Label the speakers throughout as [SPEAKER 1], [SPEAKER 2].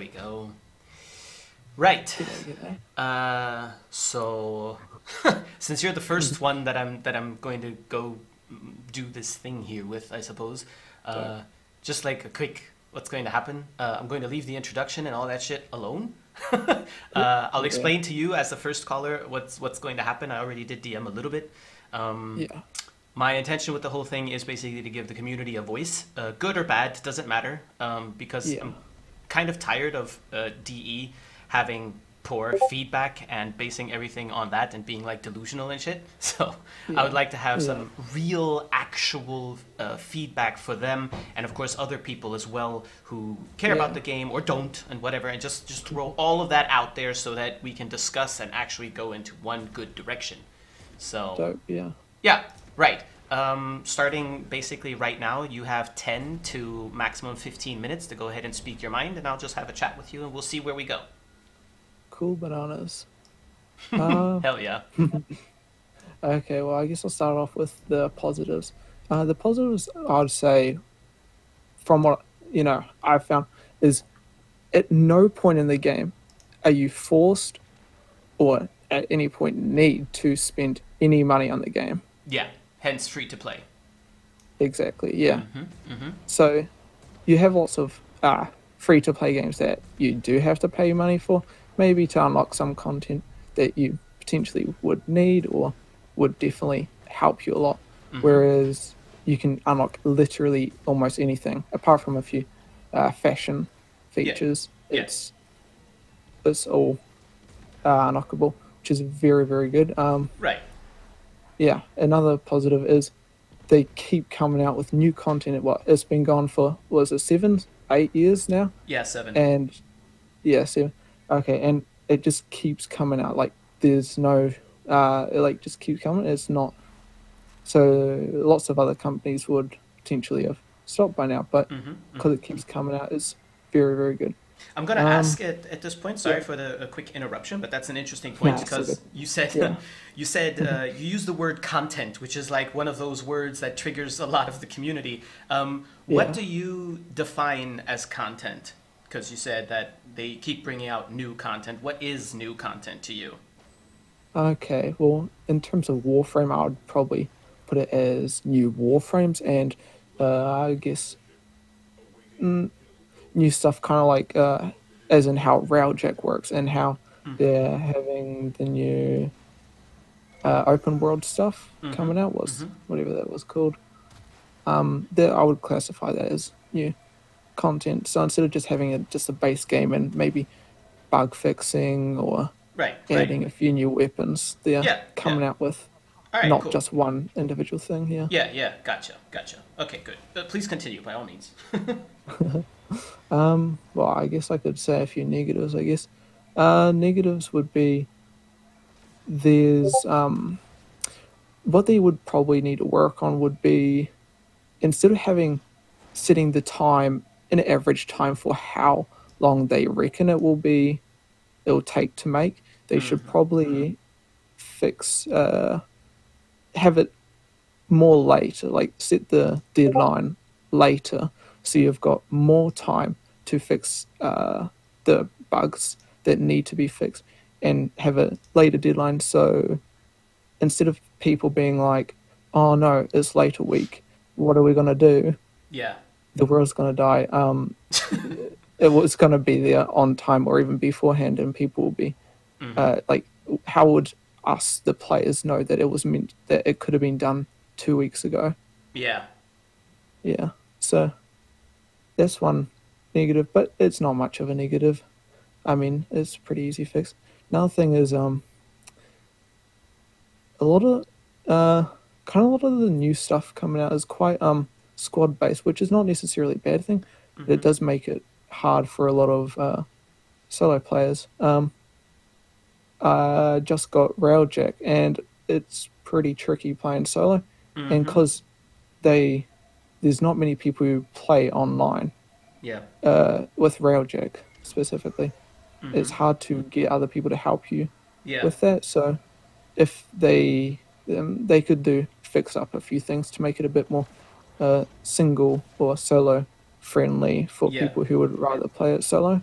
[SPEAKER 1] we go. Right. So since you're the first one that I'm going to go do this thing here with, I suppose. Just like a quick, what's going to happen? I'm going to leave the introduction and all that shit alone. I'll explain to you as the first caller what's going to happen. I already did DM a little bit. My intention with the whole thing is basically to give the community a voice, good or bad, doesn't matter, because I'm kind of tired of DE having poor feedback and basing everything on that and being like delusional and shit. So I would like to have some real, actual feedback for them, and of course other people as well who care about the game or don't and whatever, and just throw all of that out there so that we can discuss and actually go into one good direction. So right. Starting basically right now, you have 10 to maximum 15 minutes to go ahead and speak your mind, and I'll just have a chat with you and we'll see where we go.
[SPEAKER 2] Cool bananas.
[SPEAKER 1] Hell yeah.
[SPEAKER 2] Okay, well, I guess I'll start off with the positives. The positives, I'd say, from what, I've found, is at no point in the game are you forced or at any point need to spend any money on the game.
[SPEAKER 1] Yeah, hence free to play.
[SPEAKER 2] Exactly, yeah. So you have lots of free to play games that you do have to pay money for, maybe to unlock some content that you potentially would need or would definitely help you a lot. Whereas you can unlock literally almost anything, apart from a few fashion features. It's all unlockable, which is very, very good.
[SPEAKER 1] Right.
[SPEAKER 2] Yeah, another positive is they keep coming out with new content. It's been gone for, was it 7, 8 years now?
[SPEAKER 1] Yeah, 7.
[SPEAKER 2] And 7. Okay, and it just keeps coming out. Like, there's no, it just keeps coming. It's not. So lots of other companies would potentially have stopped by now, but because it keeps coming out, it's very, very good.
[SPEAKER 1] I'm going to ask at this point, sorry for the quick interruption, but that's an interesting point because you said you used the word content, which is like one of those words that triggers a lot of the community. What do you define as content? Because you said that they keep bringing out new content. What is new content to you?
[SPEAKER 2] Okay, well, in terms of Warframe, I would probably put it as new Warframes and I guess new stuff, kind of like as in how Railjack works and how they're having the new open world stuff coming out, whatever that was called. That I would classify that as new content. So instead of just having just a base game and maybe bug fixing or adding a few new weapons, they're coming out with not just one individual thing.
[SPEAKER 1] Yeah, gotcha. Okay, good. Please continue by all means.
[SPEAKER 2] Well, I guess I could say a few negatives, I guess. Negatives would be there's what they would probably need to work on would be, instead of setting the time, an average time for how long they reckon it'll take to make, they should probably fix, have it more later, like set the deadline later so you've got more time to fix the bugs that need to be fixed, and have a later deadline. So instead of people being like, oh no, it's late a week, what are we going to do?
[SPEAKER 1] Yeah.
[SPEAKER 2] The world's going to die. It was going to be there on time or even beforehand, and people will be like, how would us, the players, know that it could have been done 2 weeks ago?
[SPEAKER 1] Yeah.
[SPEAKER 2] So that's one negative, but it's not much of a negative. I mean, it's pretty easy fix. Another thing is a lot of the new stuff coming out is quite squad based, which is not necessarily a bad thing, but it does make it hard for a lot of solo players. I just got Railjack, and it's pretty tricky playing solo, and because there's not many people who play online. With Railjack specifically, it's hard to get other people to help you with that. So if they could fix up a few things to make it a bit more single or solo friendly for people who would rather play it solo.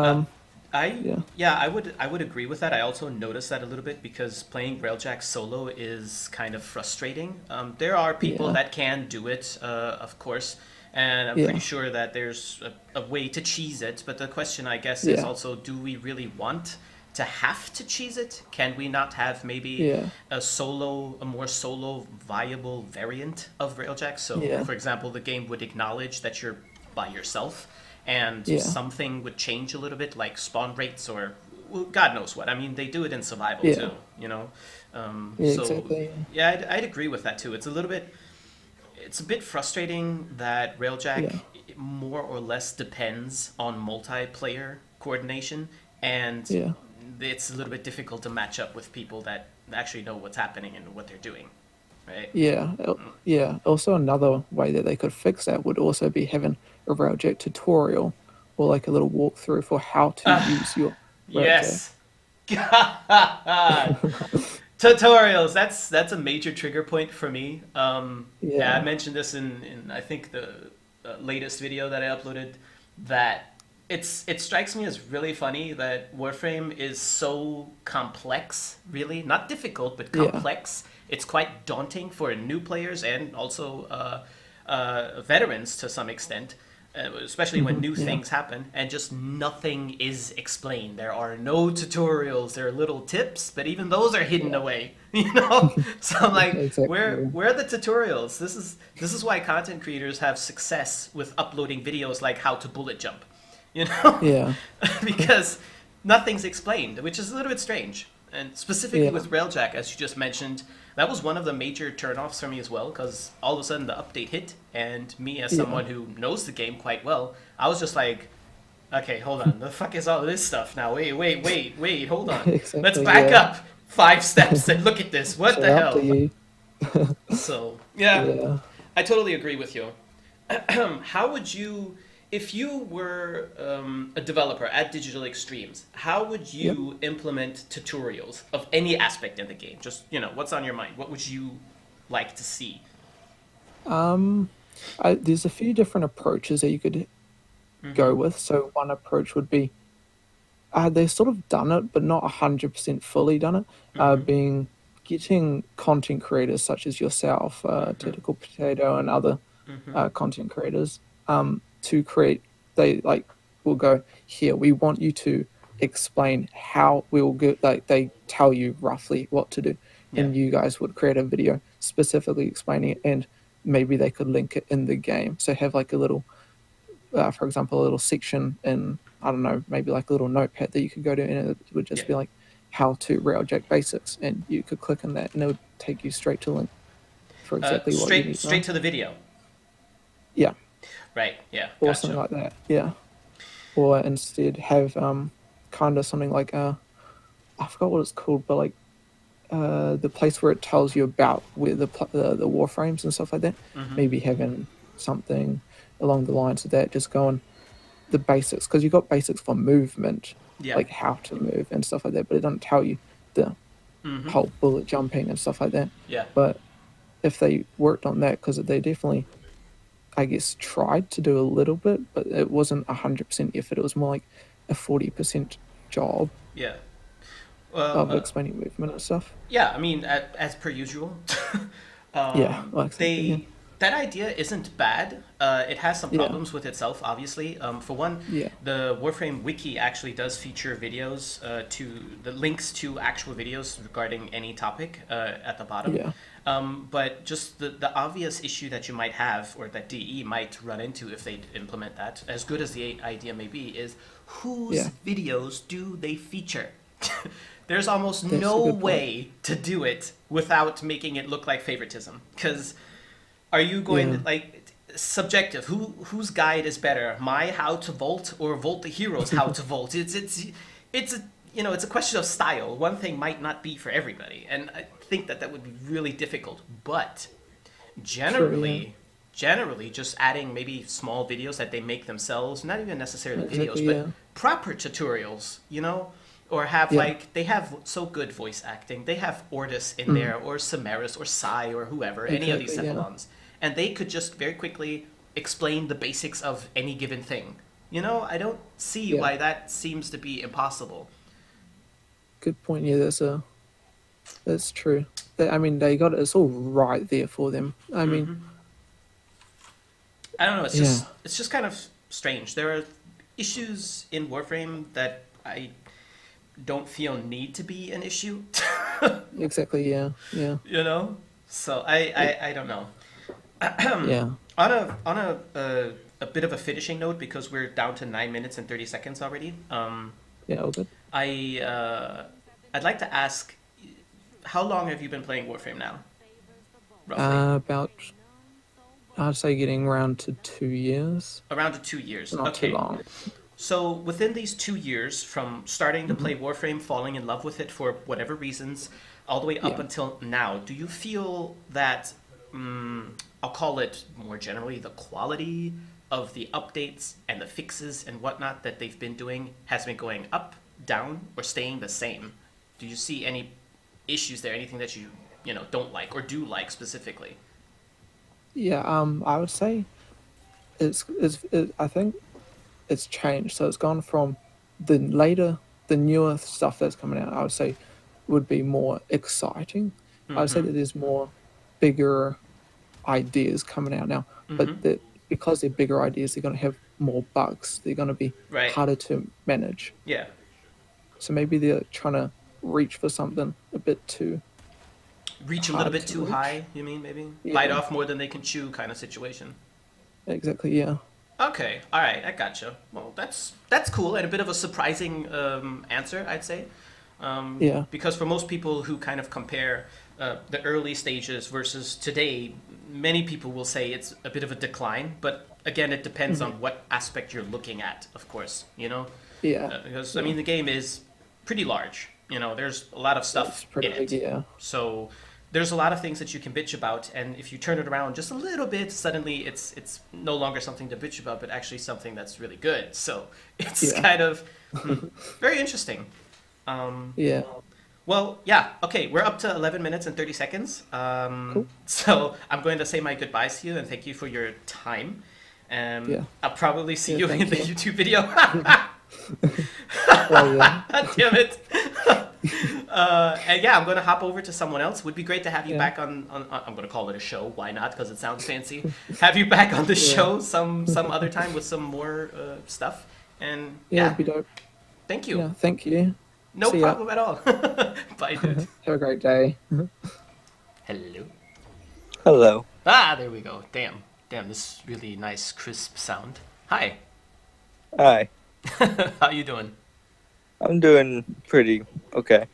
[SPEAKER 1] Uh,
[SPEAKER 2] Um,
[SPEAKER 1] I
[SPEAKER 2] yeah,
[SPEAKER 1] yeah, I would agree with that. I also noticed that a little bit because playing Railjack solo is kind of frustrating. There are people
[SPEAKER 2] yeah,
[SPEAKER 1] that can do it, of course, and I'm pretty
[SPEAKER 2] yeah,
[SPEAKER 1] sure that there's a way to cheese it. But the question, I guess, is
[SPEAKER 2] yeah,
[SPEAKER 1] also, do we really want to have to cheese it? Can we not have maybe
[SPEAKER 2] yeah,
[SPEAKER 1] a more solo viable variant of Railjack? So,
[SPEAKER 2] yeah,
[SPEAKER 1] for example, the game would acknowledge that you're by yourself and
[SPEAKER 2] yeah,
[SPEAKER 1] something would change a little bit, like spawn rates or well, God knows what. I mean, they do it in survival
[SPEAKER 2] yeah,
[SPEAKER 1] too, you know.
[SPEAKER 2] yeah,
[SPEAKER 1] So
[SPEAKER 2] exactly.
[SPEAKER 1] yeah, I'd agree with that too. It's a bit frustrating that Railjack
[SPEAKER 2] Yeah,
[SPEAKER 1] more or less depends on multiplayer coordination, and
[SPEAKER 2] yeah,
[SPEAKER 1] it's a little bit difficult to match up with people that actually know what's happening and what they're doing, right?
[SPEAKER 2] yeah, yeah. Also, another way that they could fix that would also be having a Railjack tutorial or like a little walkthrough for how to use your Railjack.
[SPEAKER 1] Yes. God. Tutorials. That's a major trigger point for me. Yeah, I
[SPEAKER 2] Yeah,
[SPEAKER 1] mentioned this in I think the latest video that I uploaded that it strikes me as really funny that Warframe is so complex, really not difficult but
[SPEAKER 2] yeah,
[SPEAKER 1] complex. It's quite daunting for new players and also veterans to some extent, especially when new
[SPEAKER 2] yeah,
[SPEAKER 1] things happen, and just nothing is explained. There are no tutorials. There are little tips, but even those are hidden
[SPEAKER 2] yeah,
[SPEAKER 1] away. You know, so I'm like,
[SPEAKER 2] exactly.
[SPEAKER 1] where are the tutorials? This is why content creators have success with uploading videos like how to bullet jump. You know,
[SPEAKER 2] Yeah,
[SPEAKER 1] because nothing's explained, which is a little bit strange. And specifically
[SPEAKER 2] yeah,
[SPEAKER 1] with Railjack, as you just mentioned, that was one of the major turnoffs for me as well, because all of a sudden the update hit, and me as
[SPEAKER 2] yeah,
[SPEAKER 1] someone who knows the game quite well, I was just like, okay, hold on, the fuck is all this stuff now? Wait, hold on. Let's
[SPEAKER 2] exactly.
[SPEAKER 1] back
[SPEAKER 2] Yeah.
[SPEAKER 1] up 5 steps and look at this. What
[SPEAKER 2] So
[SPEAKER 1] the
[SPEAKER 2] after
[SPEAKER 1] hell?
[SPEAKER 2] you,
[SPEAKER 1] So, yeah,
[SPEAKER 2] yeah,
[SPEAKER 1] I totally agree with you. How would you, if you were a developer at Digital Extremes, how would
[SPEAKER 2] yep.
[SPEAKER 1] you implement tutorials of any aspect in the game? Just, what's on your mind? What would you like to see?
[SPEAKER 2] Um, there's a few different approaches that you could
[SPEAKER 1] Mm-hmm.
[SPEAKER 2] go with. So one approach would be they've sort of done it, but not 100% fully done it.
[SPEAKER 1] Mm-hmm.
[SPEAKER 2] Being getting content creators such as yourself,
[SPEAKER 1] Mm-hmm.
[SPEAKER 2] Tactical Potato, and other
[SPEAKER 1] Mm-hmm.
[SPEAKER 2] content creators to create. They like will go here. We want you to explain how we will get. Like they tell you roughly what to do,
[SPEAKER 1] Yeah.
[SPEAKER 2] and you guys would create a video specifically explaining it, and maybe they could link it in the game. So have like a little for example, a little section in, I don't know, maybe like a little notepad that you could go to, and it would
[SPEAKER 1] Yeah.
[SPEAKER 2] just be like how to Railjack basics, and you could click on that, and it would take you straight to link for exactly what you
[SPEAKER 1] Straight
[SPEAKER 2] need to
[SPEAKER 1] straight
[SPEAKER 2] know.
[SPEAKER 1] to the video.
[SPEAKER 2] Yeah,
[SPEAKER 1] Right. Yeah.
[SPEAKER 2] or something
[SPEAKER 1] Gotcha.
[SPEAKER 2] like that. Yeah, or instead have kind of something like I forgot what it's called, but like the place where it tells you about where the warframes and stuff like that.
[SPEAKER 1] Mm-hmm.
[SPEAKER 2] Maybe having something along the lines of that, just going the basics, because you got basics for movement,
[SPEAKER 1] Yeah.
[SPEAKER 2] like how to move and stuff like that, but it doesn't tell you the
[SPEAKER 1] Mm-hmm.
[SPEAKER 2] whole bullet jumping and stuff like that.
[SPEAKER 1] Yeah.
[SPEAKER 2] But if they worked on that, because they definitely, I guess, tried to do a little bit, but it wasn't 100% effort. It was more like a 40% job
[SPEAKER 1] Yeah. Well,
[SPEAKER 2] of explaining movement and stuff.
[SPEAKER 1] yeah. I mean, as per usual,
[SPEAKER 2] Yeah, well, exactly. Yeah,
[SPEAKER 1] they that idea isn't bad. It has some
[SPEAKER 2] yeah,
[SPEAKER 1] problems with itself, obviously. For one,
[SPEAKER 2] yeah,
[SPEAKER 1] the Warframe wiki actually does feature videos to the links to actual videos regarding any topic at the bottom.
[SPEAKER 2] yeah,
[SPEAKER 1] But just the obvious issue that you might have, or that DE might run into if they implement that, as good as the idea may be, is whose
[SPEAKER 2] yeah.
[SPEAKER 1] videos do they feature? There's almost
[SPEAKER 2] That's a
[SPEAKER 1] no
[SPEAKER 2] good point.
[SPEAKER 1] way to do it without making it look like favoritism. Because are you going
[SPEAKER 2] Yeah,
[SPEAKER 1] to, like, subjective? Whose guide is better? My how to vault or Vault the Hero's how to vault? It's a it's a question of style. One thing might not be for everybody, and I think that would be really difficult. But
[SPEAKER 2] true. Yeah,
[SPEAKER 1] generally, just adding maybe small videos that they make themselves, not even necessarily videos,
[SPEAKER 2] exactly.
[SPEAKER 1] but
[SPEAKER 2] Yeah,
[SPEAKER 1] proper tutorials, or have
[SPEAKER 2] yeah,
[SPEAKER 1] like they have so good voice acting. They have Ortis in
[SPEAKER 2] mm,
[SPEAKER 1] there, or Samaris, or Sai, or whoever, any of these
[SPEAKER 2] exactly. Yeah,
[SPEAKER 1] Cephalons, and they could just very quickly explain the basics of any given thing. You know, I don't see
[SPEAKER 2] Yeah.
[SPEAKER 1] why that seems to be impossible.
[SPEAKER 2] Good point. Yeah, that's true. I mean, they got it. It's all right there for them. I mean,
[SPEAKER 1] I don't know.
[SPEAKER 2] yeah,
[SPEAKER 1] It's just kind of strange. There are issues in Warframe that I don't feel need to be an issue.
[SPEAKER 2] exactly. Yeah, yeah,
[SPEAKER 1] You know, so I don't know.
[SPEAKER 2] yeah,
[SPEAKER 1] On a bit of a finishing note, because we're down to 9 minutes and 30 seconds already.
[SPEAKER 2] yeah. All good.
[SPEAKER 1] I I'd like to ask, how long have you been playing Warframe now, roughly?
[SPEAKER 2] About I'd say getting around to 2 years.
[SPEAKER 1] Around 2 years.
[SPEAKER 2] Not too
[SPEAKER 1] Okay.
[SPEAKER 2] long.
[SPEAKER 1] So within these 2 years, from starting to
[SPEAKER 2] Hmm.
[SPEAKER 1] play Warframe, falling in love with it for whatever reasons, all the way up
[SPEAKER 2] Yeah.
[SPEAKER 1] until now, do you feel that, I'll call it more generally, the quality of the updates and the fixes and whatnot that they've been doing has been going up, down, or staying the same? Do you see any issues there? Anything that you know don't like or do like specifically?
[SPEAKER 2] Yeah. I would say I think it's changed. So it's gone from the newer stuff that's coming out. I would say would be more exciting. I would say that there's more bigger ideas coming out now, but that because they're bigger ideas, they're going to have more bugs. They're going to be
[SPEAKER 1] Right.
[SPEAKER 2] harder to manage.
[SPEAKER 1] Yeah.
[SPEAKER 2] So maybe they're trying to reach for something a bit too
[SPEAKER 1] Reach a little
[SPEAKER 2] hard
[SPEAKER 1] bit
[SPEAKER 2] to
[SPEAKER 1] too
[SPEAKER 2] reach.
[SPEAKER 1] high, you mean, maybe? Bite
[SPEAKER 2] Yeah,
[SPEAKER 1] off more than they can chew kind of situation.
[SPEAKER 2] exactly. Yeah,
[SPEAKER 1] Okay, all right, I gotcha. Well, that's cool and a bit of a surprising answer, I'd say,
[SPEAKER 2] yeah,
[SPEAKER 1] because for most people who kind of compare the early stages versus today, many people will say it's a bit of a decline. But again, it depends
[SPEAKER 2] hmm,
[SPEAKER 1] on what aspect you're looking at, of course. You know,
[SPEAKER 2] yeah,
[SPEAKER 1] because I
[SPEAKER 2] yeah.
[SPEAKER 1] mean the game is pretty large. You know, there's a lot of
[SPEAKER 2] It's
[SPEAKER 1] stuff
[SPEAKER 2] pretty
[SPEAKER 1] in
[SPEAKER 2] big.
[SPEAKER 1] it,
[SPEAKER 2] Yeah,
[SPEAKER 1] so there's a lot of things that you can bitch about, and if you turn it around just a little bit, suddenly it's no longer something to bitch about, but actually something that's really good. So it's
[SPEAKER 2] yeah,
[SPEAKER 1] kind of very interesting. Um,
[SPEAKER 2] yeah.
[SPEAKER 1] well, yeah, okay, we're up to 11 minutes and 30 seconds.
[SPEAKER 2] Cool.
[SPEAKER 1] So I'm going to say my goodbyes to you and thank you for your time.
[SPEAKER 2] Yeah,
[SPEAKER 1] I'll probably see
[SPEAKER 2] yeah.
[SPEAKER 1] you in
[SPEAKER 2] Thank
[SPEAKER 1] the
[SPEAKER 2] you.
[SPEAKER 1] YouTube video.
[SPEAKER 2] Well, yeah,
[SPEAKER 1] Damn it. And yeah, I'm going to hop over to someone else. Would be great to have you
[SPEAKER 2] yeah,
[SPEAKER 1] back on I'm going to call it a show. Why not? Because it sounds fancy. Have you back on the
[SPEAKER 2] yeah,
[SPEAKER 1] show some other time with some more stuff. And
[SPEAKER 2] yeah. It'd
[SPEAKER 1] yeah,
[SPEAKER 2] be dope.
[SPEAKER 1] thank you.
[SPEAKER 2] Yeah, thank you.
[SPEAKER 1] No
[SPEAKER 2] See ya.
[SPEAKER 1] problem at all. Bye, dude.
[SPEAKER 2] Have a great day.
[SPEAKER 1] Hello.
[SPEAKER 3] Hello.
[SPEAKER 1] Ah, there we go. Damn, this really nice, crisp sound. Hi.
[SPEAKER 3] Hi.
[SPEAKER 1] How you doing?
[SPEAKER 3] I'm doing pretty okay.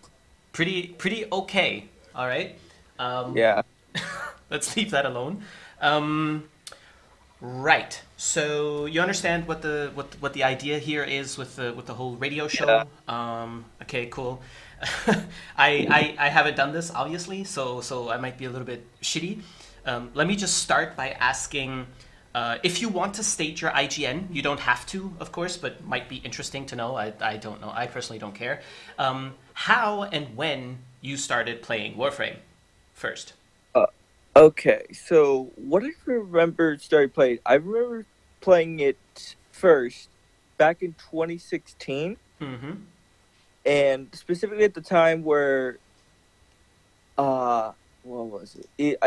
[SPEAKER 1] Pretty okay. All right. Um,
[SPEAKER 3] Yeah.
[SPEAKER 1] let's leave that alone. Um, right. So you understand what the idea here is with the whole radio
[SPEAKER 3] Yeah.
[SPEAKER 1] show. Okay, cool. I haven't done this obviously, so I might be a little bit shitty. Let me just start by asking. If you want to state your IGN, you don't have to, of course, but might be interesting to know. I don't know. I personally don't care. How and when you started playing Warframe first?
[SPEAKER 3] Uh, okay. So what I remember started playing, I remember playing it first back in 2016,
[SPEAKER 1] Mm-hmm.
[SPEAKER 3] and specifically at the time where what was it?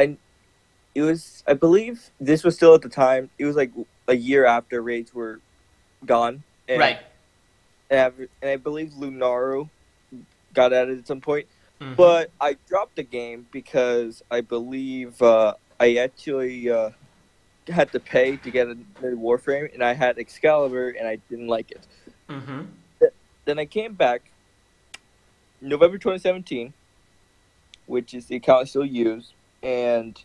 [SPEAKER 3] It was, I believe this was still at the time. It was like a year after raids were gone, and
[SPEAKER 1] Right.
[SPEAKER 3] I believe Lunaru got added at some point.
[SPEAKER 1] Mm-hmm.
[SPEAKER 3] But I dropped the game because I believe I actually had to pay to get a new Warframe, and I had Excalibur, and I didn't like it.
[SPEAKER 1] Mm-hmm.
[SPEAKER 3] Then I came back November 2017, which is the account I still use, and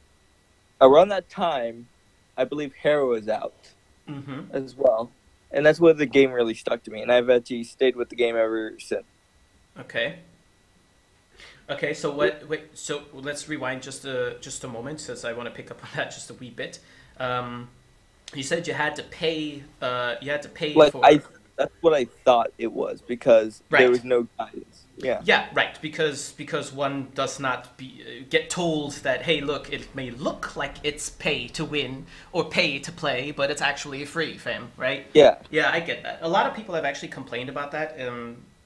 [SPEAKER 3] around that time, I believe Hero is out
[SPEAKER 1] Mm-hmm.
[SPEAKER 3] as well. And that's where the game really stuck to me, and I've actually stayed with the game ever since.
[SPEAKER 1] Okay. Okay. So what? Wait. So let's rewind just a moment, since I want to pick up on that just a wee bit. You said you had to pay. You had to pay
[SPEAKER 3] Like,
[SPEAKER 1] for.
[SPEAKER 3] That's what I thought it was because there
[SPEAKER 1] Right.
[SPEAKER 3] was no guidance. Yeah.
[SPEAKER 1] Yeah, right. Because one does not get told that, hey, look, it may look like it's pay to win or pay to play, but it's actually free, fam. Right?
[SPEAKER 3] Yeah.
[SPEAKER 1] Yeah, I get that. A lot of people have actually complained about that,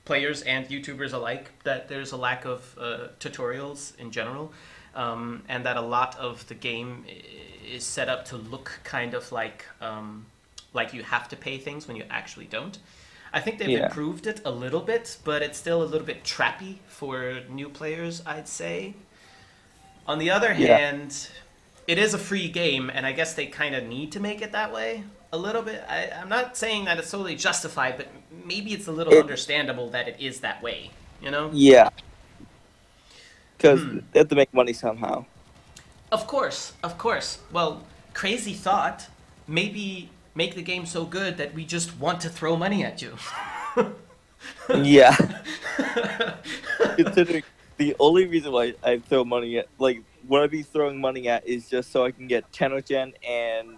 [SPEAKER 1] players and YouTubers alike, that there's a lack of tutorials in general, and that a lot of the game is set up to look kind of like you have to pay things when you actually don't. I think they've improved it a little bit, but it's still a little bit trappy for new players, I'd say. On the other hand, it is a free game, and I guess they kind of need to make it that way a little bit. I'm not saying that it's totally justified, but maybe it's a little understandable that it is that way, you know?
[SPEAKER 3] Yeah. Because they have to make money somehow.
[SPEAKER 1] Of course, of course. Well, crazy thought. Maybe make the game so good that we just want to throw money at you.
[SPEAKER 3] Yeah. Considering the only reason why I throw money at, like, what I'd be throwing money at is just so I can get Tenno Gen and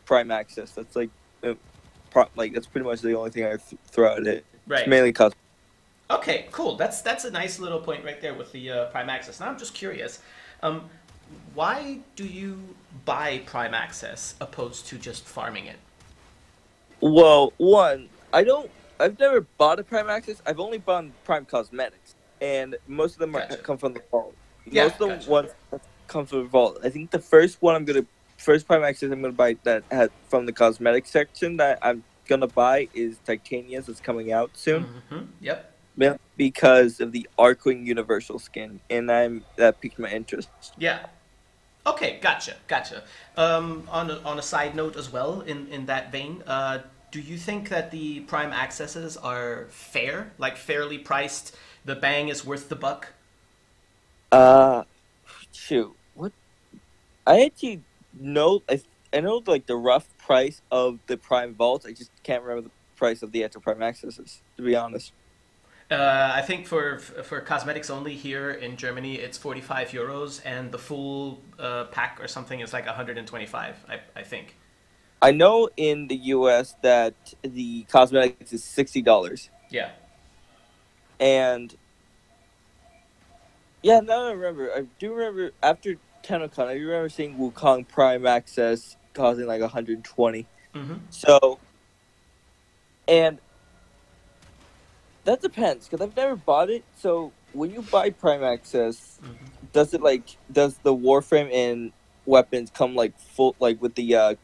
[SPEAKER 3] Prime Access. That's like that's pretty much the only thing I throw at it.
[SPEAKER 1] Right.
[SPEAKER 3] It's mainly cosmetic.
[SPEAKER 1] Okay, cool. That's a nice little point right there with the Prime Access. Now I'm just curious. Why do you buy Prime Access opposed to just farming it?
[SPEAKER 3] Well, one, I've never bought a Prime Access. I've only bought Prime Cosmetics, and most of them come from the vault. Most of the ones that come from the vault. I think the first Prime Access I'm gonna buy that has from the cosmetic section that I'm gonna buy is Titania's. That's coming out soon.
[SPEAKER 1] Mm-hmm. Yep.
[SPEAKER 3] Because of the Arcwing Universal skin, and that piqued my interest.
[SPEAKER 1] Yeah. Okay, gotcha. On a side note as well, in that vein, do you think that the Prime Accesses are fair, like fairly priced? The bang is worth the buck.
[SPEAKER 3] Shoot, what? I actually know. I know like the rough price of the Prime Vaults. I just can't remember the price of the actual Prime Accesses, to be honest.
[SPEAKER 1] I think for cosmetics only here in Germany, it's 45 euros, and the full pack or something is like 125, I think.
[SPEAKER 3] I know in the US that the cosmetics is $60.
[SPEAKER 1] Yeah.
[SPEAKER 3] And yeah, now I remember. I do remember after TennoCon, I do remember seeing Wukong Prime Access costing like 120.
[SPEAKER 1] Mm-hmm.
[SPEAKER 3] So, and that depends, because I've never bought it. So when you buy Prime Access, does the warframe and weapons come like full, like with the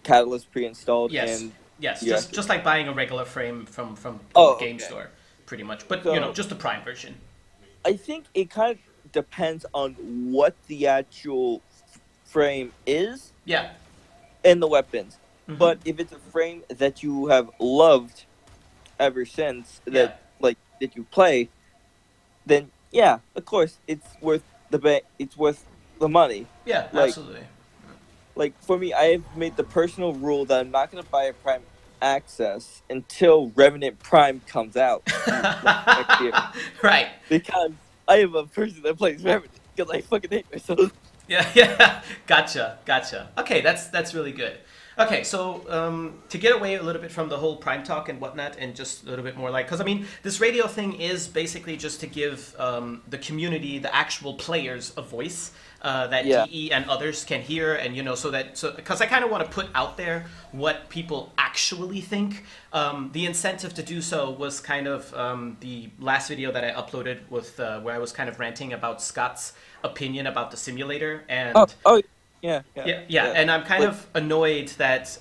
[SPEAKER 3] catalyst pre-installed?
[SPEAKER 1] Yes.
[SPEAKER 3] And
[SPEAKER 1] yes. Just like buying a regular frame from game store, pretty much. But
[SPEAKER 3] so,
[SPEAKER 1] just the Prime version.
[SPEAKER 3] I think it kind of depends on what the actual frame is.
[SPEAKER 1] Yeah.
[SPEAKER 3] And the weapons.
[SPEAKER 1] Mm-hmm.
[SPEAKER 3] But if it's a frame that you have loved ever since that you play, then yeah, of course it's worth the money.
[SPEAKER 1] Yeah, absolutely.
[SPEAKER 3] Like for me, I have made the personal rule that I'm not going to buy a Prime Access until Revenant Prime comes out next year.
[SPEAKER 1] Right.
[SPEAKER 3] Because I am a person that plays Revenant because I fucking hate myself.
[SPEAKER 1] Yeah. Gotcha. Okay, that's really good. Okay, so to get away a little bit from the whole Prime talk and whatnot, and just a little bit more because I mean, this radio thing is basically just to give the community, the actual players, a voice that DE and others can hear, and because I kind of want to put out there what people actually think. The incentive to do so was kind of the last video that I uploaded with where I was kind of ranting about Scott's opinion about the simulator, and
[SPEAKER 3] Yeah,
[SPEAKER 1] and I'm kind of annoyed that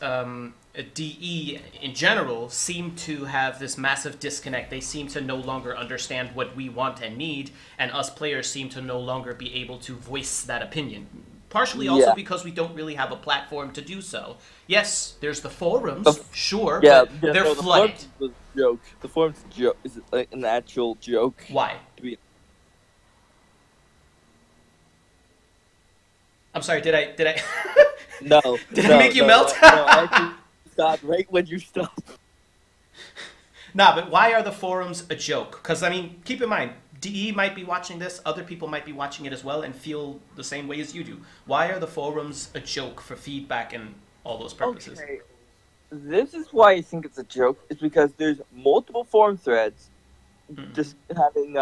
[SPEAKER 1] DE in general seem to have this massive disconnect. They seem to no longer understand what we want and need, and us players seem to no longer be able to voice that opinion. Partially also because we don't really have a platform to do so. Yes, there's the forums, sure, but they're flooded.
[SPEAKER 3] The forums is like an actual joke.
[SPEAKER 1] Why? I'm sorry, did I
[SPEAKER 3] No.
[SPEAKER 1] Did I make you melt?
[SPEAKER 3] No, I actually stopped right when you stopped.
[SPEAKER 1] Nah, but why are the forums a joke? Because, I mean, keep in mind, DE might be watching this, other people might be watching it as well and feel the same way as you do. Why are the forums a joke for feedback and all those purposes?
[SPEAKER 3] Okay. this is why I think it's a joke. Is because there's multiple forum threads, just having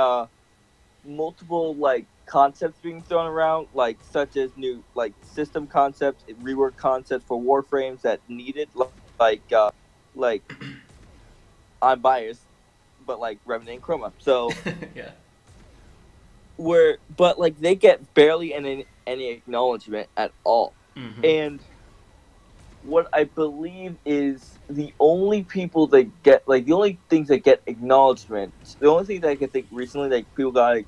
[SPEAKER 3] multiple like concepts being thrown around, like such as new like system concepts, rework concepts for warframes that needed like I'm biased, but like Revenant and Chroma. So
[SPEAKER 1] Yeah.
[SPEAKER 3] but like they get barely any acknowledgement at all. And what I believe is the only people that get like the only things that get acknowledgement, the only thing that I can think recently that people got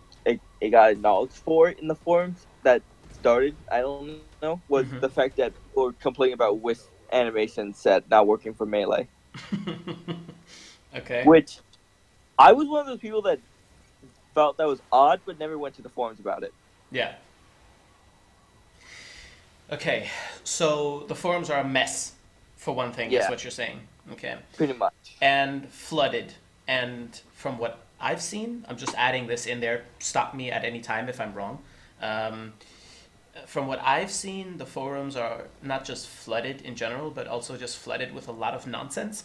[SPEAKER 3] acknowledged for in the forums that started, I don't know, was the fact that people were complaining about Wisp animation set not working for Melee.
[SPEAKER 1] Okay.
[SPEAKER 3] Which I was one of those people that felt that was odd, but never went to the forums about it.
[SPEAKER 1] Yeah. Okay, so the forums are a mess, for one thing, is what you're saying. Okay.
[SPEAKER 3] Pretty much.
[SPEAKER 1] And flooded. And from what I've seen, I'm just adding this in there, stop me at any time if I'm wrong. From what I've seen, the forums are not just flooded in general, but also just flooded with a lot of nonsense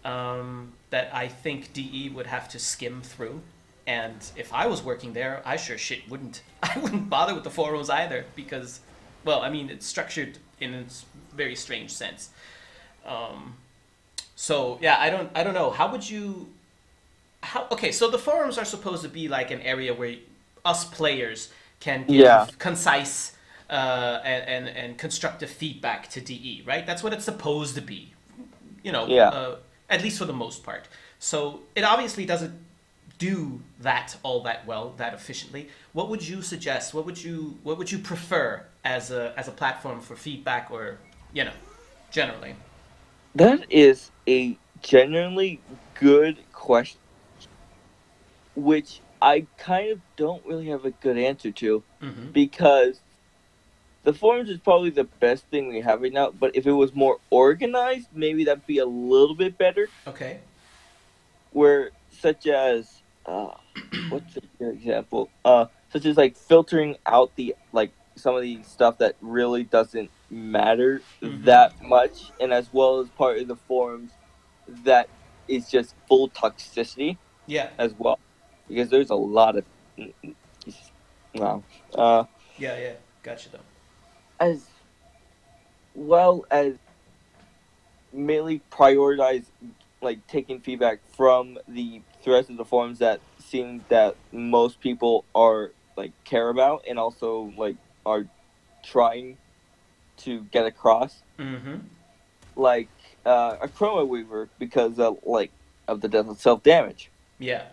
[SPEAKER 1] that I think DE would have to skim through. And if I was working there, I sure shit wouldn't. I wouldn't bother with the forums either, because, well, I mean, it's structured in a very strange sense. So yeah, I don't know. How would you? Okay, so the forums are supposed to be like an area where us players can give concise and constructive feedback to DE, right? That's what it's supposed to be, you know. At least for the most part. So it obviously doesn't do that all that well, that efficiently. What would you suggest? What would you prefer as a platform for feedback, or, you know, generally?
[SPEAKER 3] That is a genuinely good question, which I kind of don't really have a good answer to, because the forums is probably the best thing we have right now, but if it was more organized, maybe that'd be a little bit better.
[SPEAKER 1] Okay.
[SPEAKER 3] Where, such as, what's a good example? Such as, like, filtering out the, like, some of the stuff that really doesn't matter that much, and as well as part of the forums that is just full toxicity.
[SPEAKER 1] Yeah.
[SPEAKER 3] As well. Because there's a lot of... Wow.
[SPEAKER 1] Yeah. Gotcha, though.
[SPEAKER 3] As well as mainly prioritize, like, taking feedback from the threads of the forums that seem that most people are, like, care about and also, like, are trying to get across. Like, a Chroma Weaver, because of, like, of the death of self-damage.
[SPEAKER 1] Yeah.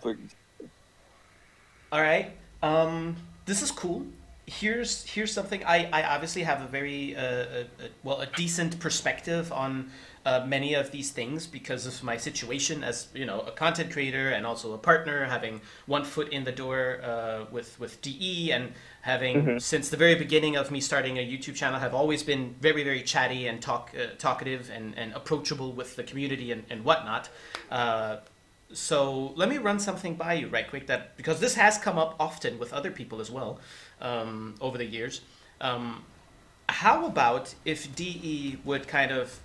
[SPEAKER 1] All right. This is cool. Here's something. I obviously have a very a decent perspective on many of these things because of my situation as, you know, a content creator and also a partner, having one foot in the door with DE, and having since the very beginning of me starting a YouTube channel have always been very, very chatty and talkative and approachable with the community and whatnot. So let me run something by you right quick, that because this has come up often with other people as well over the years. How about if DE would kind of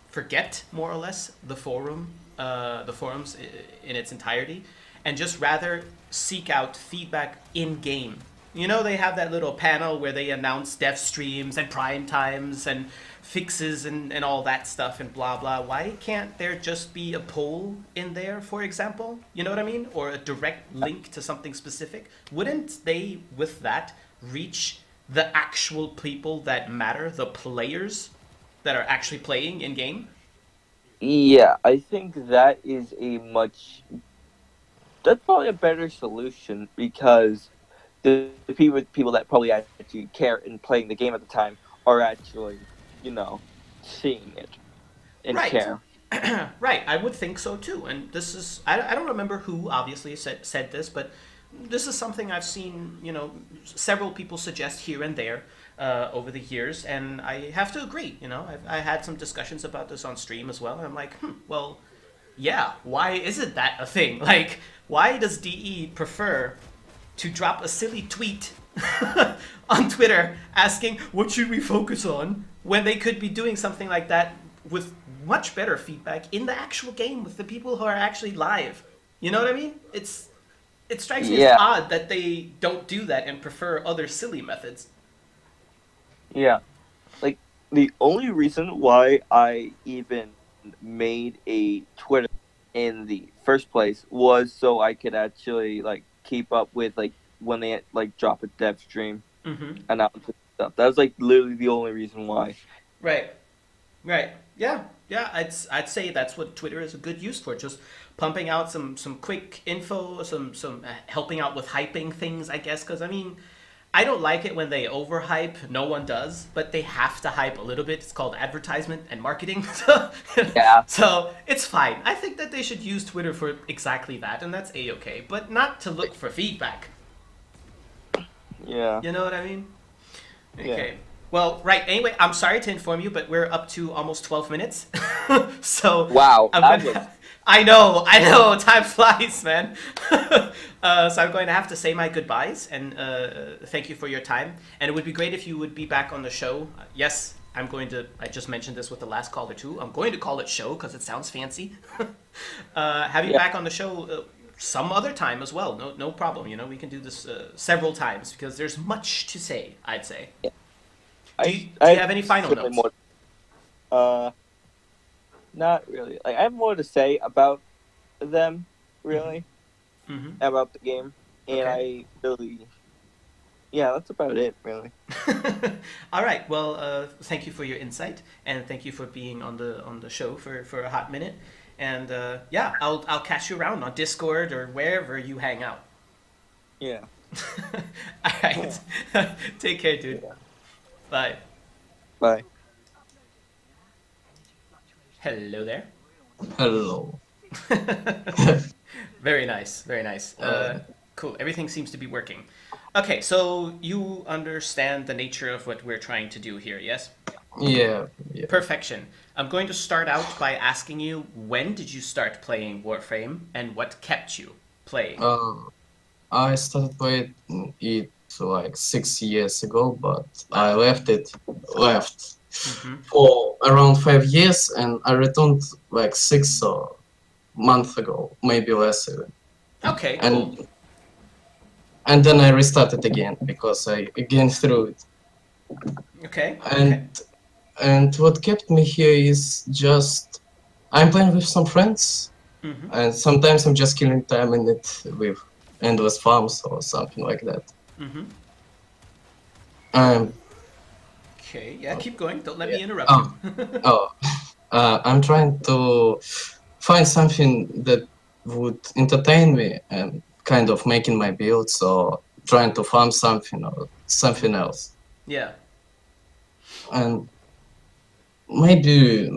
[SPEAKER 1] forget more or less the forums in its entirety, and just rather seek out feedback in game? You know, they have that little panel where they announce dev streams and prime times and fixes and all that stuff and blah blah. Why can't there just be a poll in there, for example? You know what I mean? Or a direct link to something specific? Wouldn't they, with that, reach the actual people that matter, the players that are actually playing in game?
[SPEAKER 3] Yeah, I think that is that's probably a better solution, because the people that probably actually care and playing the game at the time are actually, you know, seeing it and care.
[SPEAKER 1] Right, I would think so too. And this is, I don't remember who obviously said this, but this is something I've seen, you know, several people suggest here and there over the years, and I have to agree. You know, I had some discussions about this on stream as well, and I'm like, well, yeah, why isn't that a thing? Like, why does DE prefer to drop a silly tweet on Twitter asking what should we focus on, when they could be doing something like that with much better feedback in the actual game with the people who are actually live. You know what I mean? It strikes me as odd that they don't do that and prefer other silly methods.
[SPEAKER 3] Yeah. Like, the only reason why I even made a Twitter in the first place was so I could actually, like, keep up with, like, when they, like, drop a dev stream. Announce stuff. That was, like, literally the only reason why.
[SPEAKER 1] Right. Yeah. I'd say that's what Twitter is a good use for. Just pumping out some quick info, some helping out with hyping things, I guess. Because I mean, I don't like it when they overhype. No one does, but they have to hype a little bit. It's called advertisement and marketing.
[SPEAKER 3] Yeah.
[SPEAKER 1] So it's fine. I think that they should use Twitter for exactly that, and that's a-okay. But not to look for feedback.
[SPEAKER 3] Yeah.
[SPEAKER 1] You know what I mean? Okay.
[SPEAKER 3] Yeah.
[SPEAKER 1] Well, right. Anyway, I'm sorry to inform you, but we're up to almost 12 minutes. So
[SPEAKER 3] Wow.
[SPEAKER 1] I know. Time flies, man. So I'm going to have to say my goodbyes and thank you for your time. And it would be great if you would be back on the show. Yes, I just mentioned this with the last caller too. I'm going to call it show because it sounds fancy. Have you back on the show some other time as well. No problem. You know, we can do this several times because there's much to say, I'd say.
[SPEAKER 3] Yeah.
[SPEAKER 1] Do you have any final notes?
[SPEAKER 3] Not really. Like, I have more to say about them, really, about the game, and
[SPEAKER 1] Okay.
[SPEAKER 3] that's about it, really.
[SPEAKER 1] All right. Well, thank you for your insight, and thank you for being on the show for a hot minute. And I'll catch you around on Discord or wherever you hang out.
[SPEAKER 3] Yeah.
[SPEAKER 1] All right. Take care, dude.
[SPEAKER 3] Yeah.
[SPEAKER 1] Bye.
[SPEAKER 3] Bye.
[SPEAKER 1] Hello there.
[SPEAKER 4] Hello.
[SPEAKER 1] Very nice. Very nice. Cool. Everything seems to be working. Okay, so you understand the nature of what we're trying to do here, yes?
[SPEAKER 4] Yeah.
[SPEAKER 1] Perfection. I'm going to start out by asking you, when did you start playing Warframe and what kept you playing?
[SPEAKER 4] I started playing it like 6 years ago, but I left for around 5 years, and I returned like 6 months ago, maybe less even.
[SPEAKER 1] Okay, cool.
[SPEAKER 4] And then I restarted again because I again threw it.
[SPEAKER 1] Okay.
[SPEAKER 4] And what kept me here is just I'm playing with some friends, and sometimes I'm just killing time in it with endless farms or something like that.
[SPEAKER 1] Okay, yeah, keep going. Don't let me interrupt you.
[SPEAKER 4] I'm trying to find something that would entertain me and kind of making my builds or trying to farm something or something else.
[SPEAKER 1] Yeah.
[SPEAKER 4] And maybe,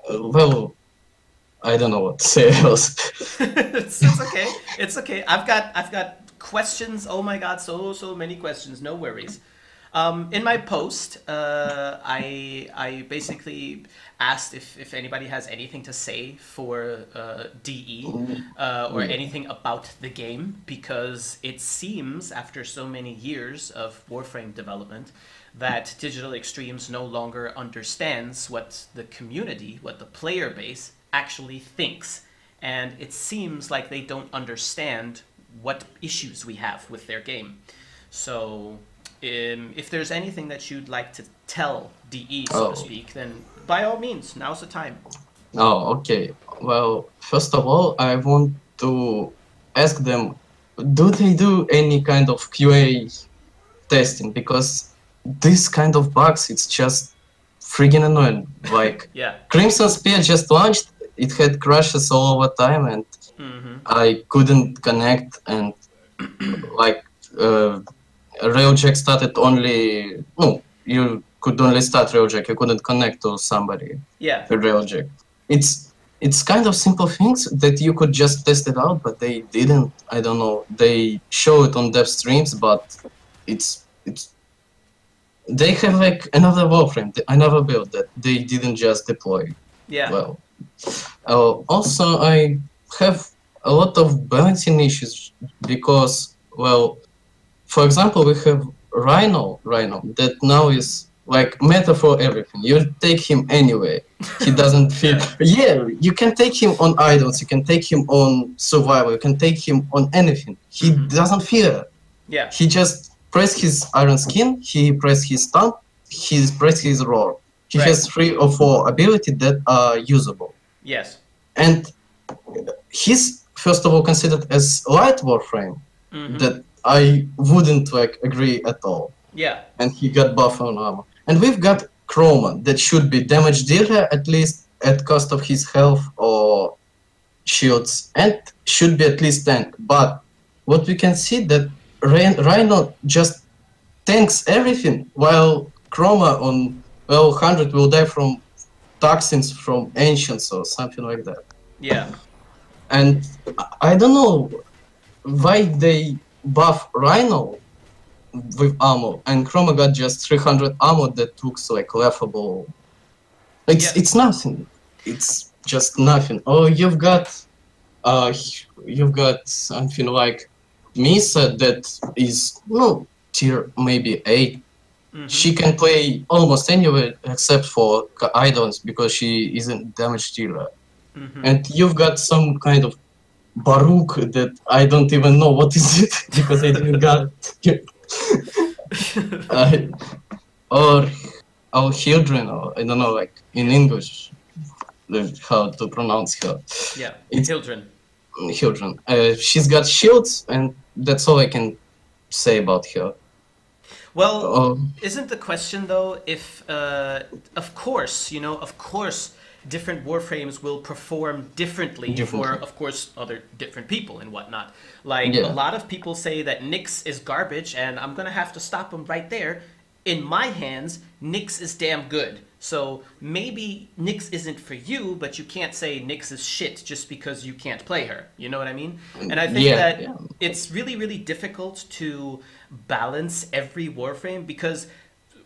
[SPEAKER 4] I don't know what to say else.
[SPEAKER 1] It's okay. It's okay. I've got questions. Oh my God, so many questions. No worries. In my post, I basically asked if anybody has anything to say for DE or anything about the game, because it seems after so many years of Warframe development that Digital Extremes no longer understands what the community, what the player base actually thinks. And it seems like they don't understand what issues we have with their game. So if there's anything that you'd like to tell DE, so to speak, then by all means, now's the time.
[SPEAKER 4] Oh, okay. Well, first of all, I want to ask them, do they do any kind of QA testing? Because this kind of bugs, it's just friggin' annoying. Like,
[SPEAKER 1] yeah.
[SPEAKER 4] Crimson Spear just launched, it had crashes all over time, and I couldn't connect, and like, Railjack started only, no, you could only start Railjack, you couldn't connect to somebody with Railjack. It's kind of simple things that you could just test it out, but they didn't. I don't know, they show it on dev streams, but it's they have like another Warframe, another build that they didn't just deploy.
[SPEAKER 1] Yeah.
[SPEAKER 4] Well, also I have a lot of balancing issues because, well, for example, we have Rhino that now is like metaphor everything. You take him anyway. He doesn't feel. Yeah, you can take him on idols. You can take him on survival. You can take him on anything. He doesn't fear.
[SPEAKER 1] Yeah.
[SPEAKER 4] He just press his iron skin. He press his stun. He press his roar. He has 3 or 4 abilities that are usable.
[SPEAKER 1] Yes.
[SPEAKER 4] And he's first of all considered as light warframe that I wouldn't like agree at all.
[SPEAKER 1] Yeah.
[SPEAKER 4] And he got buff on armor. And we've got Chroma that should be damage dealer at least at cost of his health or shields, and should be at least tank. But what we can see that Rhino just tanks everything, while Chroma on level 100 will die from toxins from ancients or something like that.
[SPEAKER 1] Yeah.
[SPEAKER 4] And I don't know why they buff Rhino with armor, and Chroma got just 300 armor that looks like laughable. It's nothing. It's just nothing. Oh, you've got something like Misa that is tier maybe 8. She can play almost anywhere except for items because she isn't damage dealer. And you've got some kind of Baruch that I don't even know what is it because I didn't got it. Or our children, or I don't know, like in English, how to pronounce her.
[SPEAKER 1] Yeah, children.
[SPEAKER 4] Children. She's got shields, and that's all I can say about her.
[SPEAKER 1] Well, isn't the question though if, of course, different warframes will perform differently for, of course, other different people and whatnot. Like, a lot of people say that Nyx is garbage, and I'm going to have to stop them right there. In my hands, Nyx is damn good. So maybe Nyx isn't for you, but you can't say Nyx is shit just because you can't play her. You know what I mean? And I think it's really, really difficult to balance every warframe because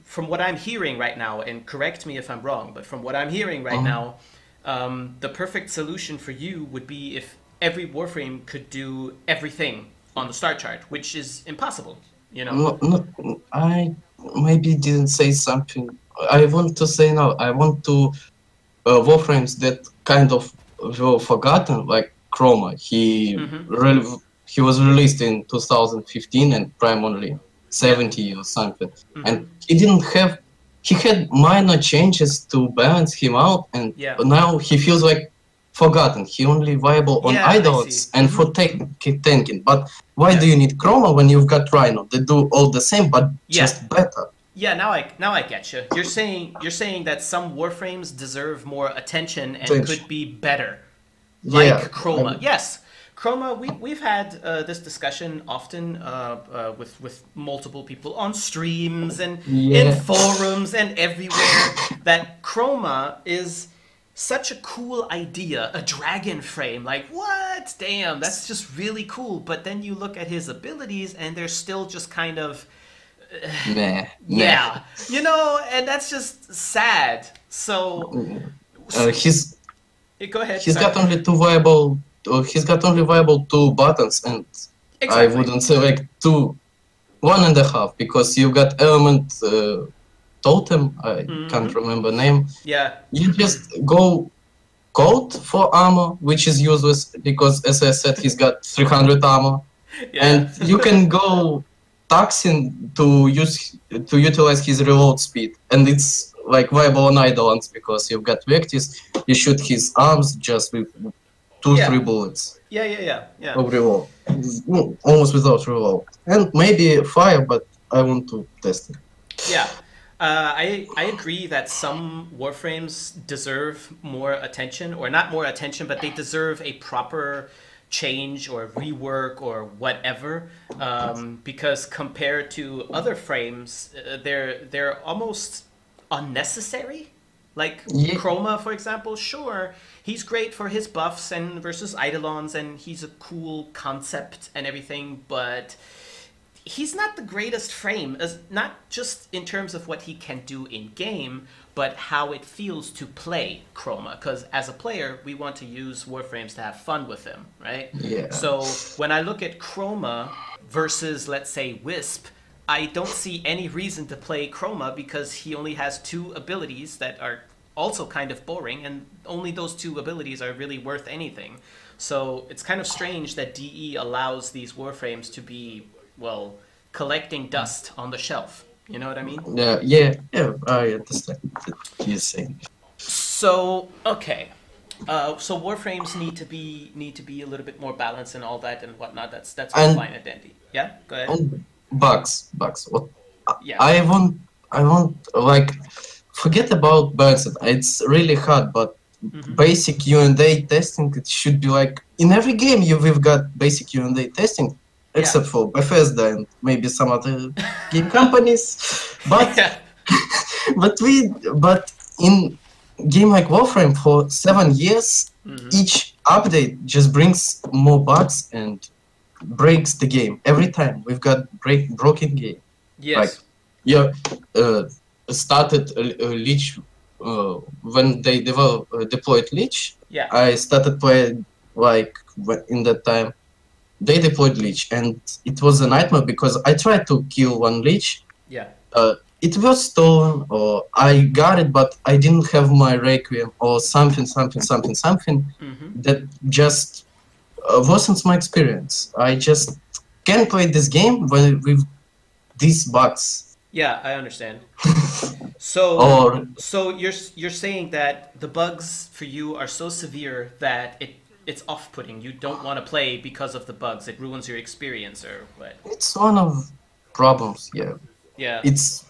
[SPEAKER 1] from what I'm hearing right now, and correct me if I'm wrong, but from what I'm hearing right now, the perfect solution for you would be if every warframe could do everything on the star chart, which is impossible,
[SPEAKER 4] No, I maybe didn't say something. I want to say now, I want to warframes that kind of were forgotten, like Chroma. He was released in 2015 and Prime only 70 or something, and he had minor changes to balance him out, and now he feels like forgotten. He only viable on idols and for tanking. But why do you need Chroma when you've got Rhino? They do all the same, but just better.
[SPEAKER 1] Yeah, now I get you. You're saying that some warframes deserve more attention and could be better, like Chroma. Yes. Chroma, we've had this discussion often with multiple people on streams and in forums and everywhere that Chroma is such a cool idea, a dragon frame. Like, what? Damn, that's just really cool. But then you look at his abilities and they're still just kind of...
[SPEAKER 4] Nah.
[SPEAKER 1] And that's just sad. So... Go ahead.
[SPEAKER 4] He's got only two viable 2 buttons, and I wouldn't select 2, 1.5, because you've got element totem, I can't remember name.
[SPEAKER 1] Yeah.
[SPEAKER 4] You just go coat for armor, which is useless because, as I said, he's got 300 armor, and you can go toxin to utilize his reload speed, and it's like viable on idolants because you've got Vectis. You shoot his arms just with 2-3 bullets.
[SPEAKER 1] Yeah.
[SPEAKER 4] Of reload. Almost without reload. And maybe fire, but I want to test it.
[SPEAKER 1] Yeah. I agree that some warframes deserve more attention, or not more attention, but they deserve a proper change or rework or whatever, because compared to other frames, they're almost unnecessary. Like Chroma, for example, sure, he's great for his buffs and versus Eidolons, and he's a cool concept and everything, but he's not the greatest frame, not just in terms of what he can do in game, but how it feels to play Chroma. Because as a player, we want to use warframes to have fun with them, right?
[SPEAKER 4] Yeah.
[SPEAKER 1] So when I look at Chroma versus, let's say, Wisp, I don't see any reason to play Chroma because he only has 2 abilities that are also kind of boring, and only those 2 abilities are really worth anything. So it's kind of strange that DE allows these warframes to be, well, collecting dust on the shelf. You know what I mean?
[SPEAKER 4] Yeah, I understand what you're saying.
[SPEAKER 1] So okay, so warframes need to be a little bit more balanced and all that and whatnot. That's all fine and dandy. Yeah, go ahead.
[SPEAKER 4] And bugs. What?
[SPEAKER 1] Yeah.
[SPEAKER 4] I want like forget about bugs. It's really hard, but basic U&A testing, it should be like in every game we've got basic U&A testing, except for Bethesda and maybe some other game companies. But but in game like Warframe for 7 years, each update just brings more bugs and breaks the game every time. We've got broken game.
[SPEAKER 1] Yes.
[SPEAKER 4] Like started Leech when they deployed Leech.
[SPEAKER 1] Yeah.
[SPEAKER 4] I started playing like in that time. They deployed Leech and it was a nightmare because I tried to kill one Leech.
[SPEAKER 1] Yeah.
[SPEAKER 4] It was stolen, or I got it, but I didn't have my Requiem or something. That just wasn't my experience. I just can't play this game with these bugs.
[SPEAKER 1] Yeah, I understand. So you're saying that the bugs for you are so severe that it's off-putting. You don't want to play because of the bugs. It ruins your experience, or what?
[SPEAKER 4] It's one of problems. Yeah.
[SPEAKER 1] Yeah.
[SPEAKER 4] It's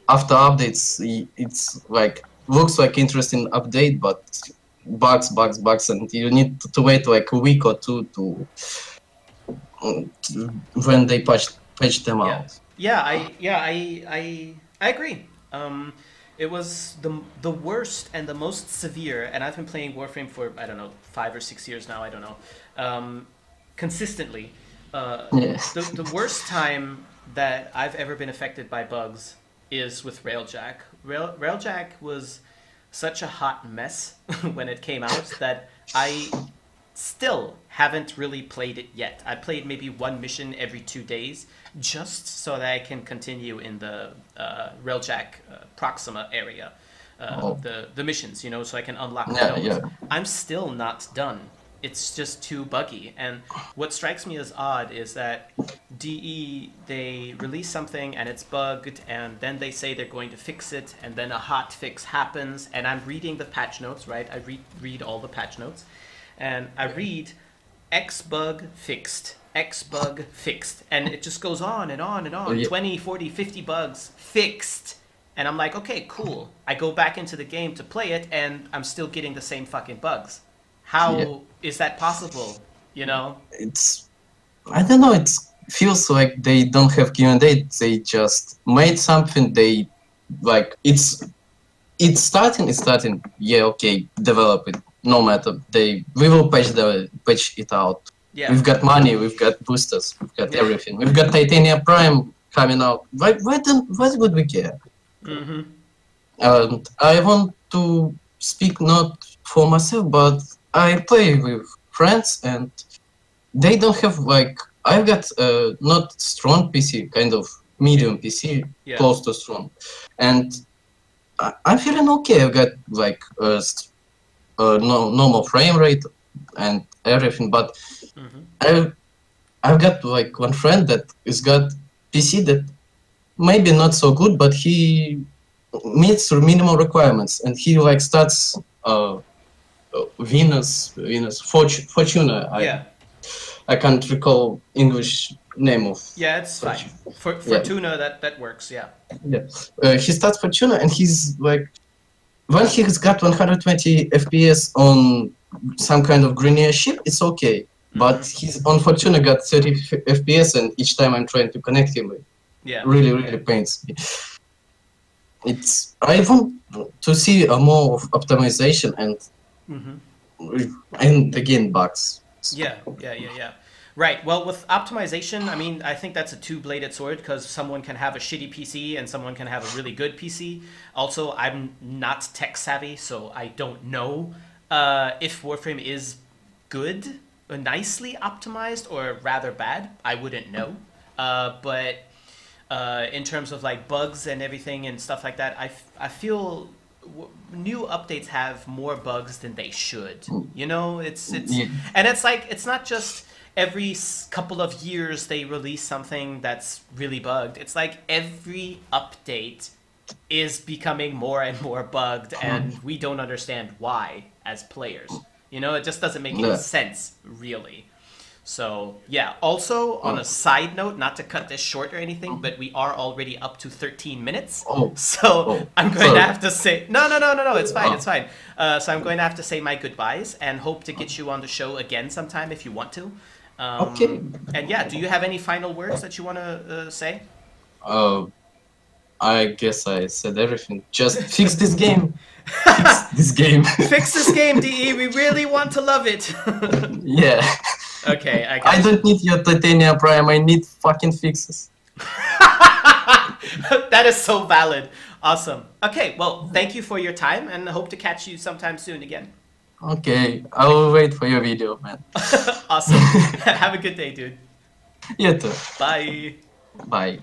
[SPEAKER 4] after updates. It's like looks like interesting update, but bugs, and you need to wait like a week or 2 to when they patch them out.
[SPEAKER 1] Yeah, I agree. It was the worst and the most severe, and I've been playing Warframe for, I don't know, 5 or 6 years now, I don't know, consistently. The worst time that I've ever been affected by bugs is with Railjack. Railjack was such a hot mess when it came out that I still haven't really played it yet. I played maybe 1 mission every 2 days just so that I can continue in the Railjack Proxima area, the missions, you know, so I can unlock those. Yeah. I'm still not done. It's just too buggy. And what strikes me as odd is that DE, they release something and it's bugged, and then they say they're going to fix it, and then a hot fix happens, and I'm reading the patch notes, right? I read all the patch notes, and I read X bug fixed, X bug fixed, and it just goes on and on and on. 20, 40, 50 bugs fixed. And I'm like, okay, cool. I go back into the game to play it, and I'm still getting the same fucking bugs. How is that possible? You know?
[SPEAKER 4] I don't know, it feels like they don't have Q&A. They just made something, they, like, it's starting. Yeah, okay, develop it. No matter. We will patch it out. Yeah. We've got money, we've got boosters, we've got everything. We've got Titania Prime coming out. Why would we care? And I want to speak not for myself, but I play with friends and they don't have, like, I've got not strong PC, kind of medium PC, close to strong. And I'm feeling okay. I've got like normal frame rate and everything, but I've got like one friend that has got PC that maybe not so good, but he meets minimum requirements, and he like starts Venus, Fortuna. I can't recall English name of.
[SPEAKER 1] Yeah, it's fine. Fortuna, that works. Yeah.
[SPEAKER 4] He starts Fortuna, and he's like, when he has got 120 FPS on some kind of Grenier ship, it's okay. But he's on Fortuna got 30 FPS, and each time I'm trying to connect him, it really pains me. I want to see a more of optimization and again bugs.
[SPEAKER 1] Yeah. Right. Well, with optimization, I mean, I think that's a two-bladed sword, because someone can have a shitty PC and someone can have a really good PC. Also, I'm not tech savvy, so I don't know if Warframe is good, nicely optimized, or rather bad. I wouldn't know. But in terms of like bugs and everything and stuff like that. I feel new updates have more bugs than they should. You know, it's and it's like it's not just every couple of years they release something that's really bugged. It's like every update is becoming more and more bugged, and we don't understand why as players. You know, it just doesn't make any sense, really. So, yeah. Also, on a side note, not to cut this short or anything, but we are already up to 13 minutes. So, I'm going to have to say... No, it's fine, it's fine. So, I'm going to have to say my goodbyes and hope to get you on the show again sometime if you want to.
[SPEAKER 4] Okay.
[SPEAKER 1] And yeah, do you have any final words that you want to say?
[SPEAKER 4] I guess I said everything. Just fix this game. Fix this game.
[SPEAKER 1] Fix this game, DE. We really want to love it.
[SPEAKER 4] Yeah.
[SPEAKER 1] Okay, I
[SPEAKER 4] don't need your Titania Prime. I need fucking fixes.
[SPEAKER 1] That is so valid. Awesome. Okay, well, thank you for your time, and I hope to catch you sometime soon again.
[SPEAKER 4] Okay, I will wait for your video, man.
[SPEAKER 1] Awesome. Have a good day, dude.
[SPEAKER 4] You too.
[SPEAKER 1] Bye.
[SPEAKER 4] Bye.